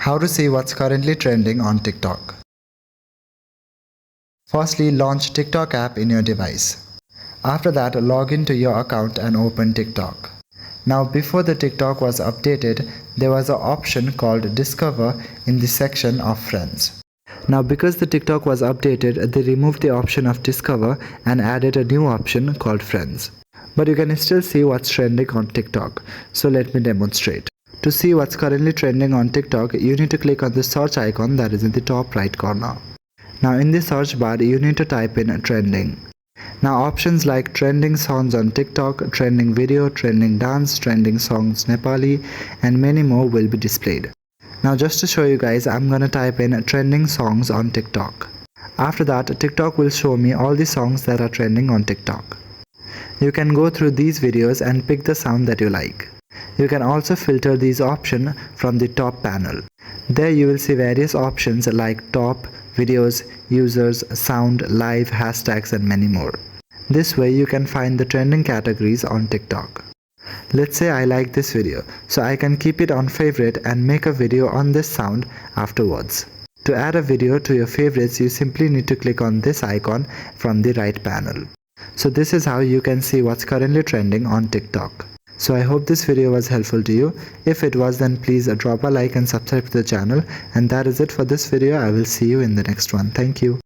How to see what's currently trending on TikTok. Firstly, launch TikTok app in your device. After that, log into your account and open TikTok. Now, before the TikTok was updated, there was an option called Discover in the section of Friends. Now, because the TikTok was updated, they removed the option of Discover and added a new option called Friends. But you can still see what's trending on TikTok. So let me demonstrate. To see what's currently trending on TikTok, you need to click on the search icon that is in the top right corner. Now in the search bar, you need to type in trending. Now options like trending songs on TikTok, trending video, trending dance, trending songs Nepali, and many more will be displayed. Now just to show you guys, I'm gonna type in trending songs on TikTok. After that, TikTok will show me all the songs that are trending on TikTok. You can go through these videos and pick the sound that you like. You can also filter these options from the top panel. There you will see various options like top, videos, users, sound, live, hashtags and many more. This way you can find the trending categories on TikTok. Let's say I like this video, so I can keep it on favorite and make a video on this sound afterwards. To add a video to your favorites, you simply need to click on this icon from the right panel. So this is how you can see what's currently trending on TikTok. So I hope this video was helpful to you. If it was, then please drop a like and subscribe to the channel. And that is it for this video. I will see you in the next one. Thank you.